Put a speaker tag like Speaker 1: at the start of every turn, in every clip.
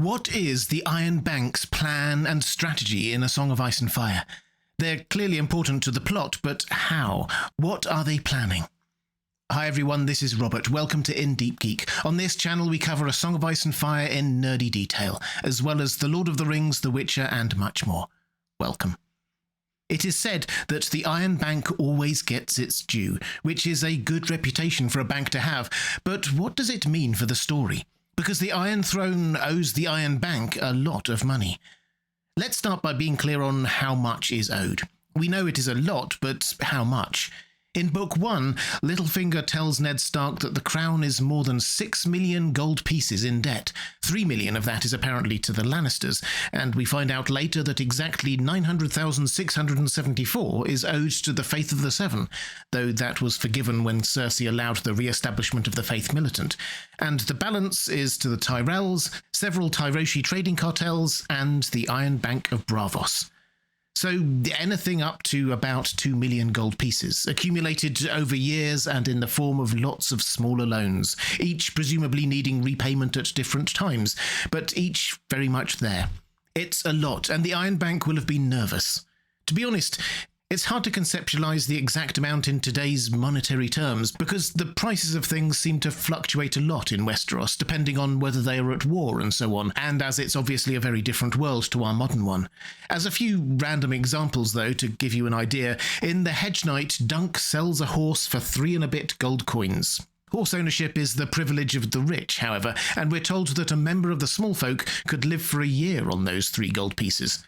Speaker 1: What is the Iron Bank's plan and strategy in A Song of Ice and Fire? They're clearly important to the plot, but how? What are they planning? Hi everyone, this is Robert. Welcome to In Deep Geek. On this channel we cover A Song of Ice and Fire in nerdy detail, as well as The Lord of the Rings, The Witcher, and much more. Welcome. It is said that the Iron Bank always gets its due, which is a good reputation for a bank to have, but what does it mean for the story? Because the Iron Throne owes the Iron Bank a lot of money. Let's start by being clear on how much is owed. We know it is a lot, but how much? In Book 1, Littlefinger tells Ned Stark that the Crown is more than 6 million gold pieces in debt. 3 million of that is apparently to the Lannisters, and we find out later that exactly 900,674 is owed to the Faith of the Seven, though that was forgiven when Cersei allowed the re-establishment of the Faith Militant. And the balance is to the Tyrells, several Tyroshi trading cartels, and the Iron Bank of Braavos. So anything up to about 2 million gold pieces, accumulated over years and in the form of lots of smaller loans, each presumably needing repayment at different times, but each very much there. It's a lot, and the Iron Bank will have been nervous. To be honest, it's hard to conceptualize the exact amount in today's monetary terms, because the prices of things seem to fluctuate a lot in Westeros, depending on whether they are at war and so on, and as it's obviously a very different world to our modern one. As a few random examples, though, to give you an idea, in The Hedge Knight, Dunk sells a horse for 3 and a bit gold coins. Horse ownership is the privilege of the rich, however, and we're told that a member of the small folk could live for a year on those 3 gold pieces.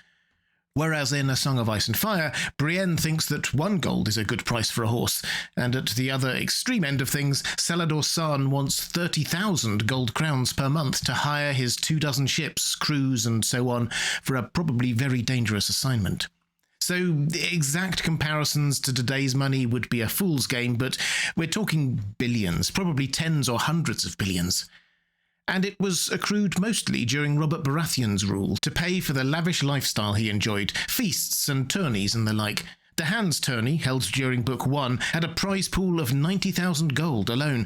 Speaker 1: Whereas in A Song of Ice and Fire, Brienne thinks that 1 gold is a good price for a horse, and at the other extreme end of things, Salador Saan wants 30,000 gold crowns per month to hire his 24 ships, crews, and so on for a probably very dangerous assignment. So the exact comparisons to today's money would be a fool's game, but we're talking billions, probably tens or hundreds of billions. And it was accrued mostly during Robert Baratheon's rule to pay for the lavish lifestyle he enjoyed, feasts and tourneys and the like. The Hands tourney, held during Book 1, had a prize pool of 90,000 gold alone,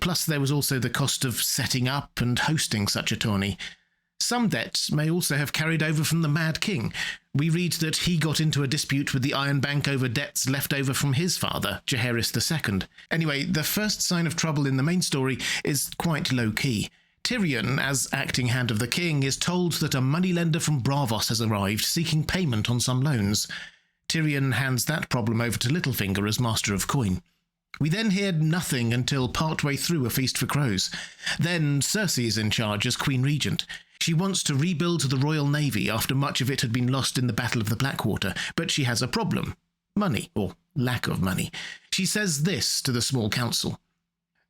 Speaker 1: plus there was also the cost of setting up and hosting such a tourney. Some debts may also have carried over from the Mad King. We read that he got into a dispute with the Iron Bank over debts left over from his father, Jaehaerys II. Anyway, the first sign of trouble in the main story is quite low-key. Tyrion, as acting hand of the king, is told that a moneylender from Braavos has arrived seeking payment on some loans. Tyrion hands that problem over to Littlefinger as Master of Coin. We then hear nothing until partway through A Feast for Crows. Then Cersei is in charge as Queen Regent. She wants to rebuild the Royal Navy after much of it had been lost in the Battle of the Blackwater, but she has a problem. Money, or lack of money. She says this to the small council.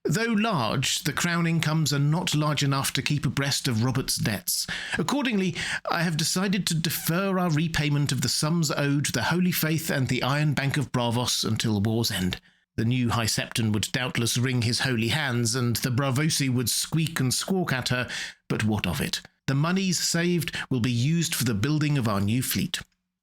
Speaker 1: Though large, the Crown incomes are not large enough to keep abreast of Robert's debts. Accordingly, I have decided to defer our repayment of the sums owed the Holy Faith and the Iron Bank of Braavos until war's end. The new High Septon would doubtless wring his holy hands, and the Braavosi would squeak and squawk at her, but what of it? The monies saved will be used for the building of our new fleet.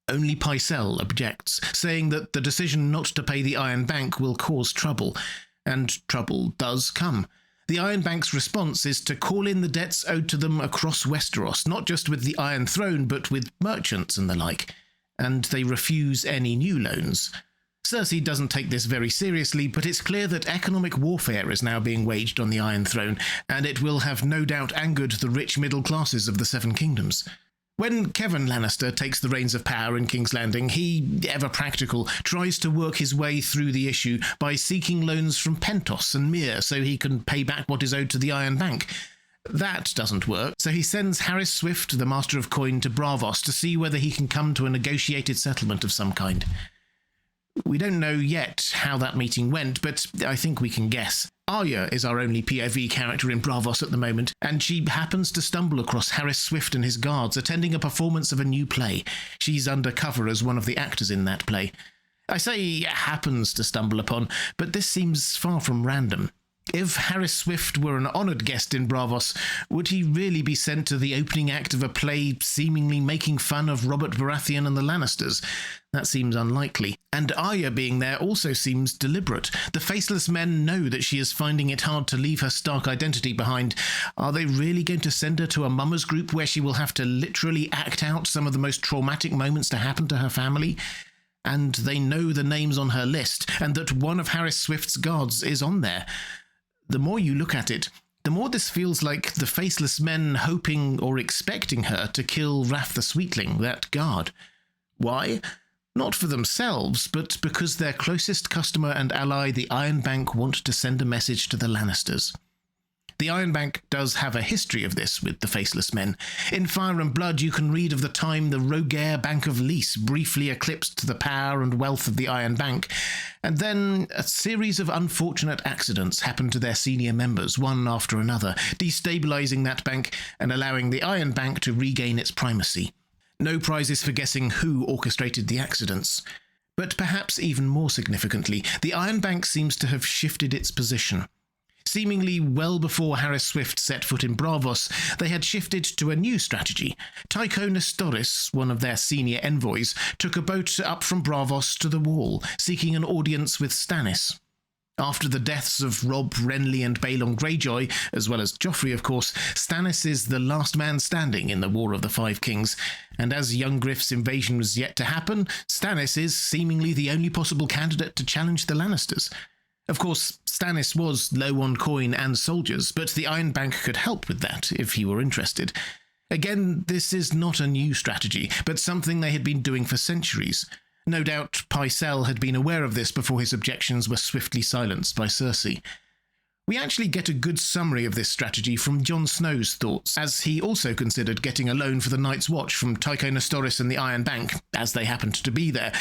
Speaker 1: Only Pycelle objects, saying that the decision not to pay the Iron Bank will cause trouble. And trouble does come. The Iron Bank's response is to call in the debts owed to them across Westeros, not just with the Iron Throne, but with merchants and the like. And they refuse any new loans. Cersei doesn't take this very seriously, but it's clear that economic warfare is now being waged on the Iron Throne, and it will have no doubt angered the rich middle classes of the Seven Kingdoms. When Kevan Lannister takes the reins of power in King's Landing, he, ever practical, tries to work his way through the issue by seeking loans from Pentos and Myr so he can pay back what is owed to the Iron Bank. That doesn't work, so he sends Harris Swift, the Master of Coin, to Braavos to see whether he can come to a negotiated settlement of some kind. We don't know yet how that meeting went, but I think we can guess. Arya is our only POV character in Braavos at the moment, and she happens to stumble across Harris Swift and his guards attending a performance of a new play. She's undercover as one of the actors in that play. I say happens to stumble upon, but this seems far from random. If Harris Swift were an honoured guest in Braavos, would he really be sent to the opening act of a play seemingly making fun of Robert Baratheon and the Lannisters? That seems unlikely. And Arya being there also seems deliberate. The Faceless Men know that she is finding it hard to leave her Stark identity behind. Are they really going to send her to a mummers group where she will have to literally act out some of the most traumatic moments to happen to her family? And they know the names on her list, and that one of Harris Swift's guards is on there. The more you look at it, the more this feels like the Faceless Men hoping or expecting her to kill Raff the Sweetling, that guard. Why? Not for themselves, but because their closest customer and ally, the Iron Bank, want to send a message to the Lannisters. The Iron Bank does have a history of this with the Faceless Men. In Fire and Blood, you can read of the time the Rogaire Bank of Lys briefly eclipsed the power and wealth of the Iron Bank, and then a series of unfortunate accidents happened to their senior members, one after another, destabilising that bank and allowing the Iron Bank to regain its primacy. No prizes for guessing who orchestrated the accidents. But perhaps even more significantly, the Iron Bank seems to have shifted its position. Seemingly well before Harris Swift set foot in Braavos, they had shifted to a new strategy. Tycho Nestoris, one of their senior envoys, took a boat up from Braavos to the Wall, seeking an audience with Stannis. After the deaths of Robb, Renly and Balon Greyjoy, as well as Joffrey of course, Stannis is the last man standing in the War of the Five Kings, and as young Griff's invasion was yet to happen, Stannis is seemingly the only possible candidate to challenge the Lannisters. Of course, Stannis was low on coin and soldiers, but the Iron Bank could help with that if he were interested. Again, this is not a new strategy, but something they had been doing for centuries. No doubt Pycelle had been aware of this before his objections were swiftly silenced by Cersei. We actually get a good summary of this strategy from Jon Snow's thoughts, as he also considered getting a loan for the Night's Watch from Tycho Nestoris and the Iron Bank, as they happened to be there.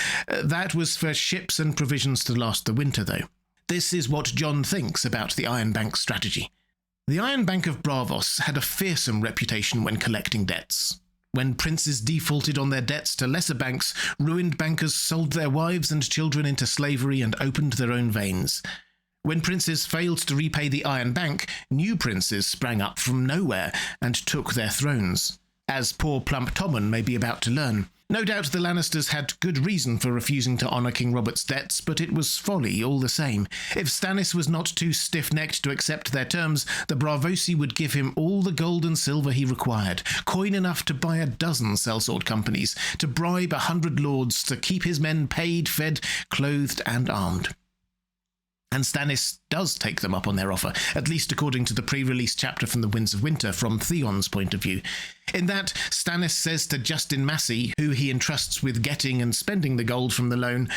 Speaker 1: That was for ships and provisions to last the winter, though. This is what Jon thinks about the Iron Bank's strategy. The Iron Bank of Braavos had a fearsome reputation when collecting debts. When princes defaulted on their debts to lesser banks, ruined bankers sold their wives and children into slavery and opened their own veins. When princes failed to repay the Iron Bank, new princes sprang up from nowhere and took their thrones, as poor plump Tommen may be about to learn. No doubt the Lannisters had good reason for refusing to honour King Robert's debts, but it was folly all the same. If Stannis was not too stiff-necked to accept their terms, the Braavosi would give him all the gold and silver he required, coin enough to buy 12 sellsword companies, to bribe 100 lords, to keep his men paid, fed, clothed and armed. And Stannis does take them up on their offer, at least according to the pre-release chapter from the Winds of Winter from Theon's point of view. In that, Stannis says to Justin Massey, who he entrusts with getting and spending the gold from the loan,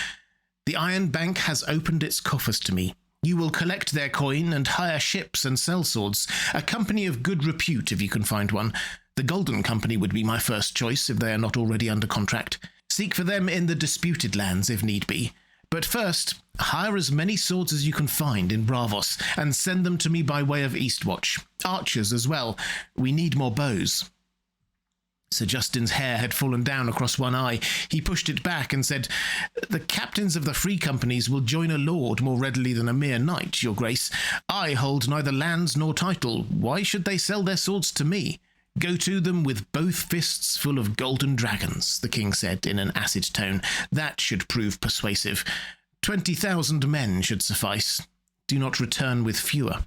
Speaker 1: "The Iron Bank has opened its coffers to me. You will collect their coin and hire ships and sellswords, a company of good repute if you can find one. The Golden Company would be my first choice if they are not already under contract. Seek for them in the disputed lands if need be. But first, hire as many swords as you can find in Braavos, and send them to me by way of Eastwatch. Archers as well. We need more bows." Sir Justin's hair had fallen down across one eye. He pushed it back and said, "The captains of the free companies will join a lord more readily than a mere knight, your grace. I hold neither lands nor title. Why should they sell their swords to me?" "Go to them with both fists full of golden dragons," the king said in an acid tone. "That should prove persuasive. 20,000 men should suffice. Do not return with fewer."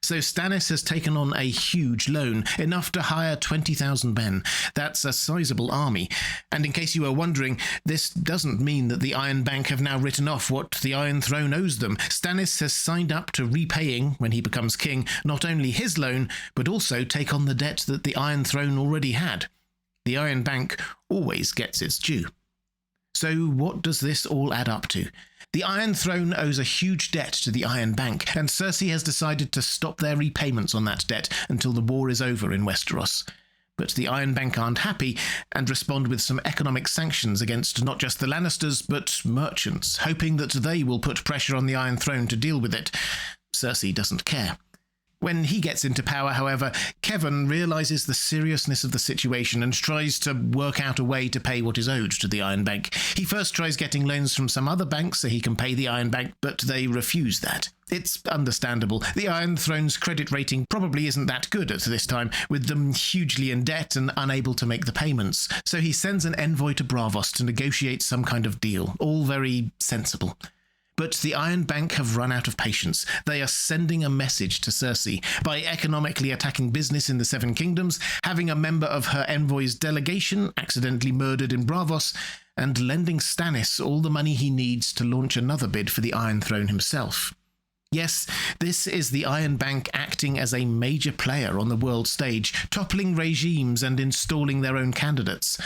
Speaker 1: So Stannis has taken on a huge loan, enough to hire 20,000 men. That's a sizable army. And in case you were wondering, this doesn't mean that the Iron Bank have now written off what the Iron Throne owes them. Stannis has signed up to repaying, when he becomes king, not only his loan, but also take on the debt that the Iron Throne already had. The Iron Bank always gets its due. So what does this all add up to? The Iron Throne owes a huge debt to the Iron Bank, and Cersei has decided to stop their repayments on that debt until the war is over in Westeros. But the Iron Bank aren't happy, and respond with some economic sanctions against not just the Lannisters, but merchants, hoping that they will put pressure on the Iron Throne to deal with it. Cersei doesn't care. When he gets into power, however, Kevin realises the seriousness of the situation and tries to work out a way to pay what is owed to the Iron Bank. He first tries getting loans from some other banks so he can pay the Iron Bank, but they refuse that. It's understandable. The Iron Throne's credit rating probably isn't that good at this time, with them hugely in debt and unable to make the payments. So he sends an envoy to Braavos to negotiate some kind of deal. All very sensible. But the Iron Bank have run out of patience. They are sending a message to Cersei by economically attacking business in the Seven Kingdoms, having a member of her envoy's delegation accidentally murdered in Braavos, and lending Stannis all the money he needs to launch another bid for the Iron Throne himself. Yes, this is the Iron Bank acting as a major player on the world stage, toppling regimes and installing their own candidates.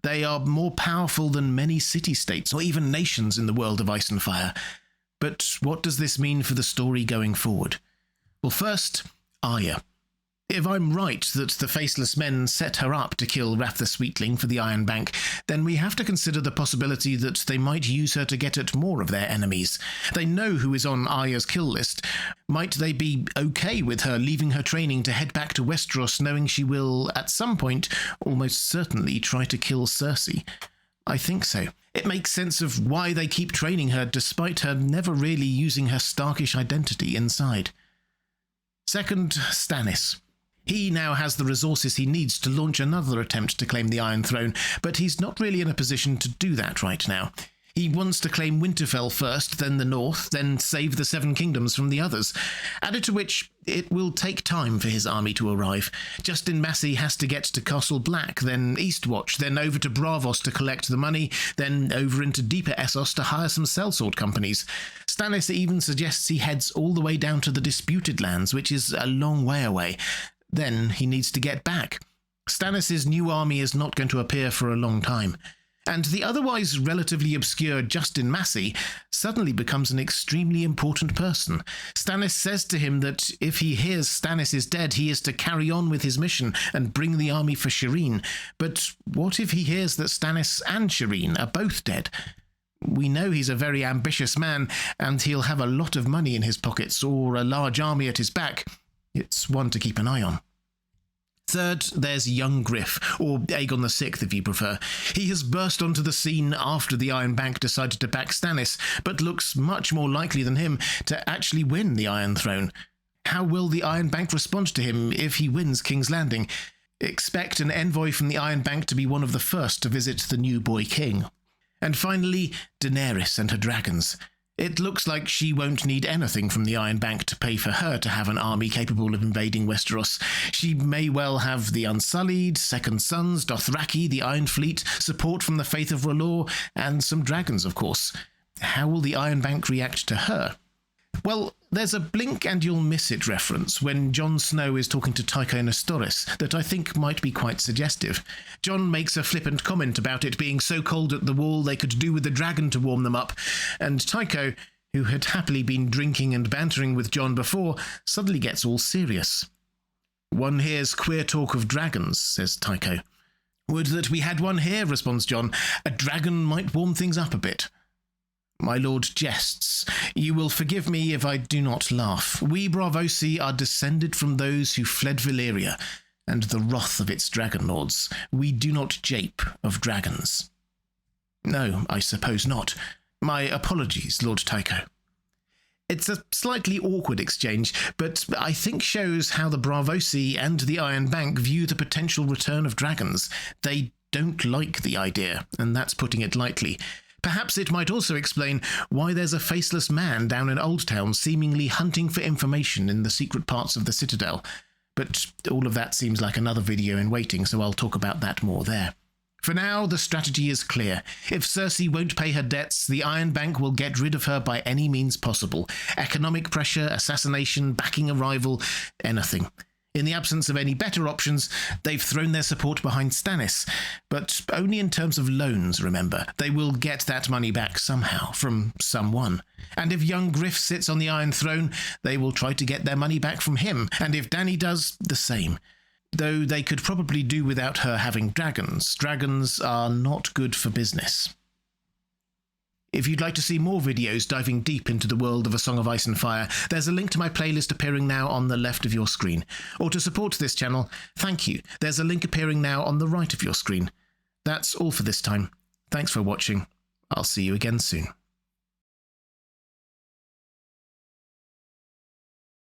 Speaker 1: They are more powerful than many city-states or even nations in the world of Ice and Fire. But what does this mean for the story going forward? Well, first, Arya. If I'm right that the Faceless Men set her up to kill Wrath the Sweetling for the Iron Bank, then we have to consider the possibility that they might use her to get at more of their enemies. They know who is on Arya's kill list. Might they be okay with her leaving her training to head back to Westeros, knowing she will, at some point, almost certainly try to kill Cersei? I think so. It makes sense of why they keep training her, despite her never really using her Starkish identity inside. Second, Stannis. He now has the resources he needs to launch another attempt to claim the Iron Throne, but he's not really in a position to do that right now. He wants to claim Winterfell first, then the North, then save the Seven Kingdoms from the others. Added to which, it will take time for his army to arrive. Justin Massey has to get to Castle Black, then Eastwatch, then over to Braavos to collect the money, then over into deeper Essos to hire some sellsword companies. Stannis even suggests he heads all the way down to the Disputed Lands, which is a long way away. Then he needs to get back. Stannis' new army is not going to appear for a long time. And the otherwise relatively obscure Justin Massey suddenly becomes an extremely important person. Stannis says to him that if he hears Stannis is dead, he is to carry on with his mission and bring the army for Shireen. But what if he hears that Stannis and Shireen are both dead? We know he's a very ambitious man, and he'll have a lot of money in his pockets or a large army at his back. It's one to keep an eye on. Third, there's young Griff, or Aegon VI if you prefer. He has burst onto the scene after the Iron Bank decided to back Stannis, but looks much more likely than him to actually win the Iron Throne. How will the Iron Bank respond to him if he wins King's Landing? Expect an envoy from the Iron Bank to be one of the first to visit the new boy king. And finally, Daenerys and her dragons. It looks like she won't need anything from the Iron Bank to pay for her to have an army capable of invading Westeros. She may well have the Unsullied, Second Sons, Dothraki, the Iron Fleet, support from the Faith of R'hllor, and some dragons, of course. How will the Iron Bank react to her? Well, there's a blink and you'll miss it reference when Jon Snow is talking to Tycho Nestoris that I think might be quite suggestive. Jon makes a flippant comment about it being so cold at the wall they could do with a dragon to warm them up, and Tycho, who had happily been drinking and bantering with Jon before, suddenly gets all serious. "One hears queer talk of dragons," says Tycho. "Would that we had one here," responds Jon. "A dragon might warm things up a bit." My lord jests. You will forgive me if I do not laugh. We Braavosi are descended from those who fled Valyria, and the wrath of its dragon lords. We do not jape of dragons. No, I suppose not. My apologies, Lord Tycho. It's a slightly awkward exchange, but I think shows how the Braavosi and the Iron Bank view the potential return of dragons. They don't like the idea, and that's putting it lightly. Perhaps it might also explain why there's a faceless man down in Old Town seemingly hunting for information in the secret parts of the Citadel. But all of that seems like another video in waiting, so I'll talk about that more there. For now, the strategy is clear. If Cersei won't pay her debts, the Iron Bank will get rid of her by any means possible. Economic pressure, assassination, backing a rival, anything. In the absence of any better options, they've thrown their support behind Stannis, but only in terms of loans, remember. They will get that money back somehow, from someone. And if young Griff sits on the Iron Throne, they will try to get their money back from him, and if Dany does, the same. Though they could probably do without her having dragons. Dragons are not good for business. If you'd like to see more videos diving deep into the world of A Song of Ice and Fire, there's a link to my playlist appearing now on the left of your screen. Or to support this channel, thank you. There's a link appearing now on the right of your screen. That's all for this time. Thanks for watching. I'll see you again soon.